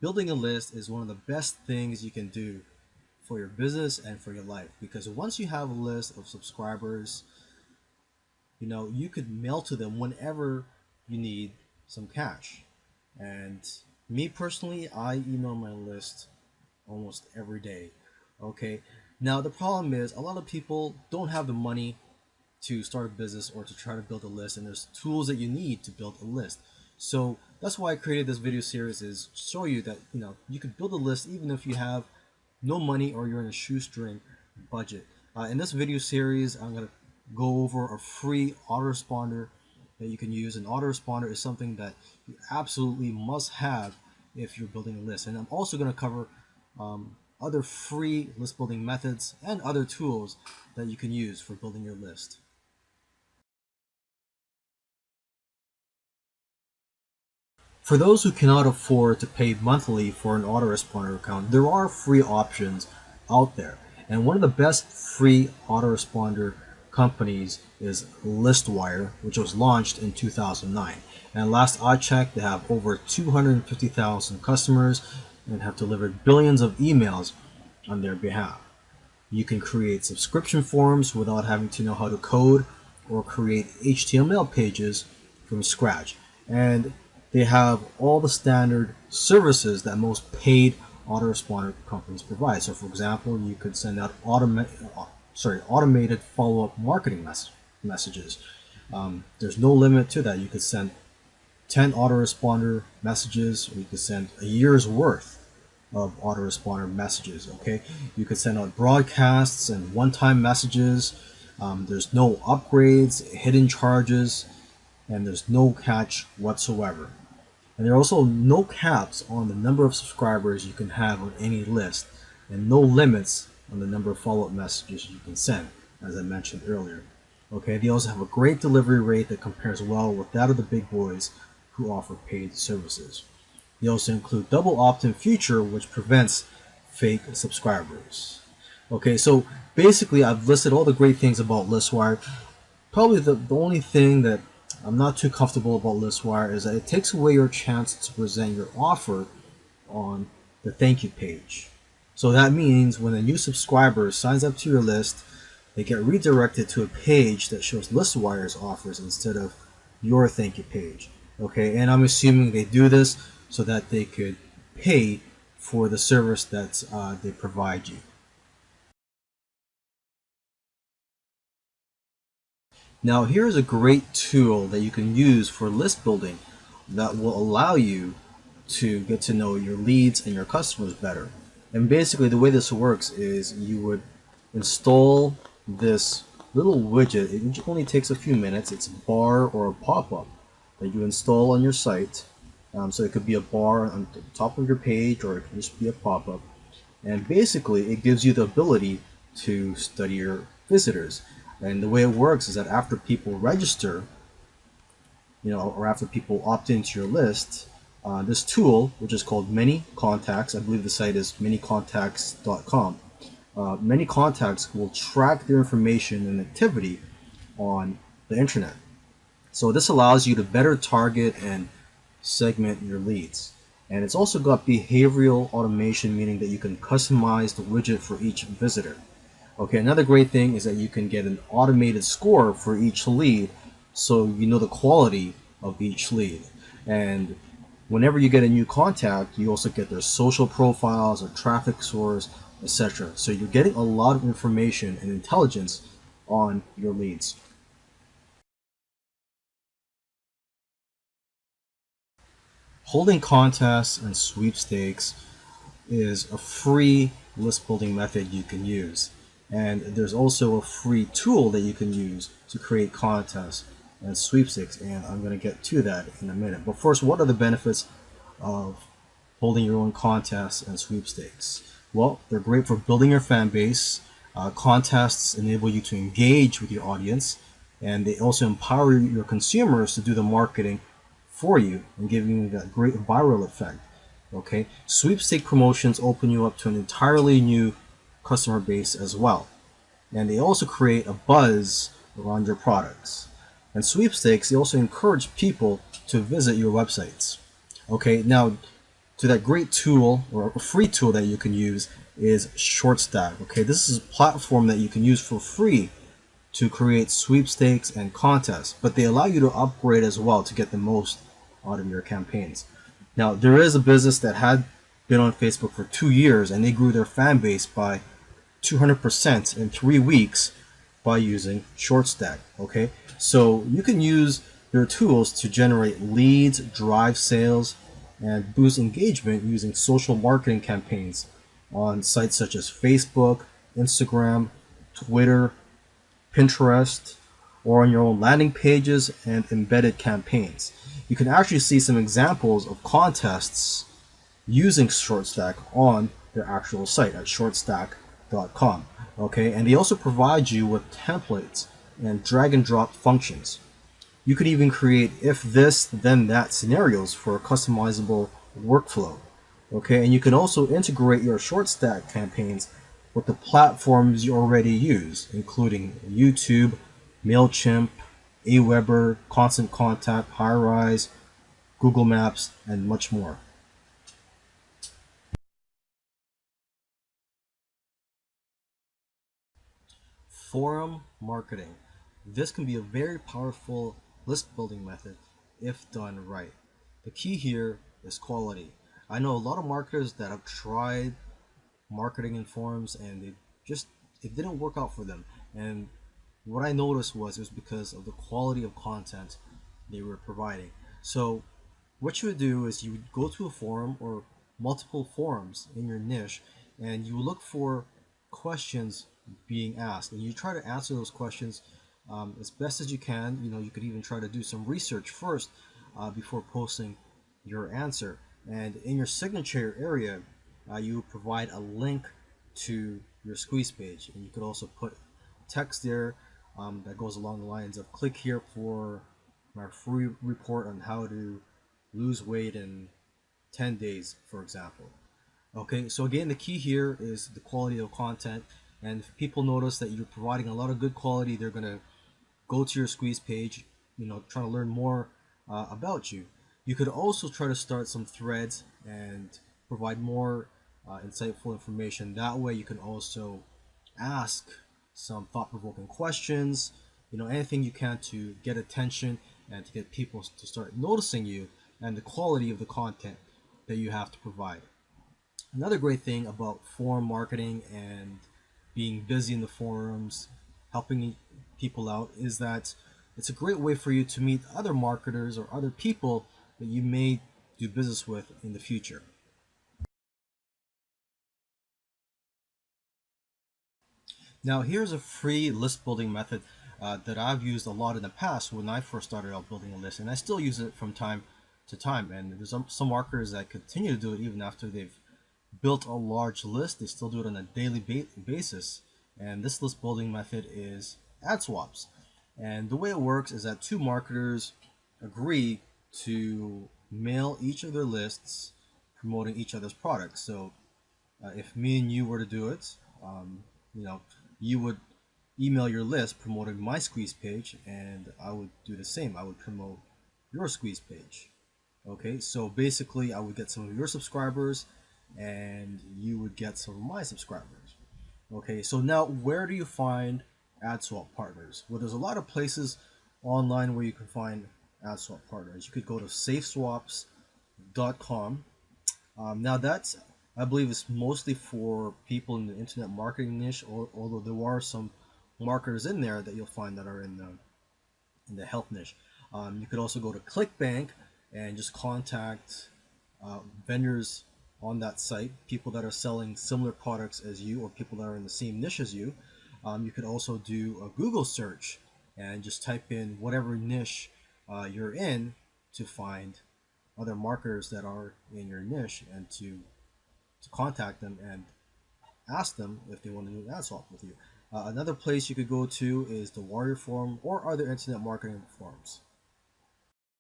Building a list is one of the best things you can do for your business and for your life, because once you have a list of subscribers, you could mail to them whenever you need some cash. And me personally, I email my list almost every day. Okay. Now the problem is a lot of people don't have the money to start a business or to try to build a list, and there's tools that you need to build a list. So that's why I created this video series, is show you that you could build a list even if you have no money or you're in a shoestring budget. In this video series, I'm going to go over a free autoresponder that you can use. An autoresponder is something that you absolutely must have if you're building a list. And I'm also going to cover other free list building methods and other tools that you can use for building your list. For those who cannot afford to pay monthly for an autoresponder account, there are free options out there. And one of the best free autoresponder companies is Listwire, which was launched in 2009. And last I checked, they have over 250,000 customers and have delivered billions of emails on their behalf. You can create subscription forms without having to know how to code or create HTML pages from scratch. And they have all the standard services that most paid autoresponder companies provide. So for example, you could send out automated follow-up marketing messages. There's no limit to that. You could send 10 autoresponder messages, or you could send a year's worth of autoresponder messages. Okay, you could send out broadcasts and one-time messages. There's no upgrades, hidden charges, and there's no catch whatsoever. And there are also no caps on the number of subscribers you can have on any list, and no limits on the number of follow-up messages you can send, as I mentioned earlier. Okay, they also have a great delivery rate that compares well with that of the big boys who offer paid services. They also include double opt-in feature, which prevents fake subscribers. Okay, so basically I've listed all the great things about Listwire. Probably the only thing that I'm not too comfortable about Listwire is that it takes away your chance to present your offer on the thank you page. So that means when a new subscriber signs up to your list, they get redirected to a page that shows Listwire's offers instead of your thank you page. Okay, and I'm assuming they do this so that they could pay for the service that they provide you. Now here's a great tool that you can use for list building that will allow you to get to know your leads and your customers better. And basically the way this works is you would install this little widget. It only takes a few minutes. It's a bar or a pop-up that you install on your site. So it could be a bar on the top of your page, or it can just be a pop-up. And basically it gives you the ability to study your visitors. And the way it works is that after people register, or after people opt into your list, this tool, which is called Many Contacts, I believe the site is manycontacts.com. Many Contacts will track their information and activity on the internet. So this allows you to better target and segment your leads. And it's also got behavioral automation, meaning that you can customize the widget for each visitor. Okay, another great thing is that you can get an automated score for each lead, so you know the quality of each lead. And whenever you get a new contact, you also get their social profiles, their traffic source, etc. So you're getting a lot of information and intelligence on your leads. Holding contests and sweepstakes is a free list building method you can use. And there's also a free tool that you can use to create contests and sweepstakes, and I'm going to get to that in a minute. But first, what are the benefits of holding your own contests and sweepstakes? Well, they're great for building your fan base. Contests enable you to engage with your audience, and they also empower your consumers to do the marketing for you and giving you that great viral effect. Okay, sweepstake promotions open you up to an entirely new customer base as well, and they also create a buzz around your products. And sweepstakes, they also encourage people to visit your websites. Okay, now to that great tool or a free tool that you can use is ShortStack. Okay, this is a platform that you can use for free to create sweepstakes and contests, but they allow you to upgrade as well to get the most out of your campaigns. Now, there is a business that had been on Facebook for 2 years and they grew their fan base by 200% in 3 weeks by using ShortStack. Okay, so you can use their tools to generate leads, drive sales, and boost engagement using social marketing campaigns on sites such as Facebook, Instagram, Twitter, Pinterest, or on your own landing pages and embedded campaigns. You can actually see some examples of contests using ShortStack on their actual site at shortstack.com. Okay, and they also provide you with templates and drag and drop functions. You could even create if this then that scenarios for a customizable workflow. Okay, and you can also integrate your ShortStack campaigns with the platforms you already use, including YouTube, MailChimp, Aweber, Constant Contact, HighRise, Google Maps, and much more. Forum marketing. This can be a very powerful list building method if done right. The key here is quality. I know a lot of marketers that have tried marketing in forums and it didn't work out for them. And what I noticed was it was because of the quality of content they were providing. So what you would do is you would go to a forum or multiple forums in your niche and you look for questions being asked and you try to answer those questions as best as you can. You could even try to do some research first before posting your answer. And in your signature area, you provide a link to your squeeze page, and you could also put text there that goes along the lines of click here for my free report on how to lose weight in 10 days, for example. Okay, so again, the key here is the quality of content, and if people notice that you're providing a lot of good quality, they're going to go to your squeeze page, trying to learn more about you. You could also try to start some threads and provide more insightful information. That way you can also ask some thought-provoking questions, anything you can to get attention and to get people to start noticing you and the quality of the content that you have to provide. Another great thing about forum marketing and being busy in the forums, helping people out, is that it's a great way for you to meet other marketers or other people that you may do business with in the future. Now, here's a free list building method that I've used a lot in the past when I first started out building a list, and I still use it from time to time. And there's some marketers that continue to do it even after they've built a large list. They still do it on a daily basis. And this list building method is ad swaps. And the way it works is that two marketers agree to mail each of their lists promoting each other's products. So if me and you were to do it, you know, you would email your list promoting my squeeze page, and I would do the same. I would promote your squeeze page. Okay, so basically, I would get some of your subscribers, and you would get some of my subscribers. Okay, so now where do you find ad swap partners? Well, there's a lot of places online where you can find ad swap partners. You could go to safeswaps.com. Now that's, I believe, is mostly for people in the internet marketing niche, although there are some marketers in there that you'll find that are in the health niche. You could also go to ClickBank and just contact vendors on that site, people that are selling similar products as you or people that are in the same niche as you. You could also do a Google search and just type in whatever niche you're in to find other marketers that are in your niche and to contact them and ask them if they want to do an ad swap with you. Another place you could go to is the Warrior Forum or other internet marketing forums.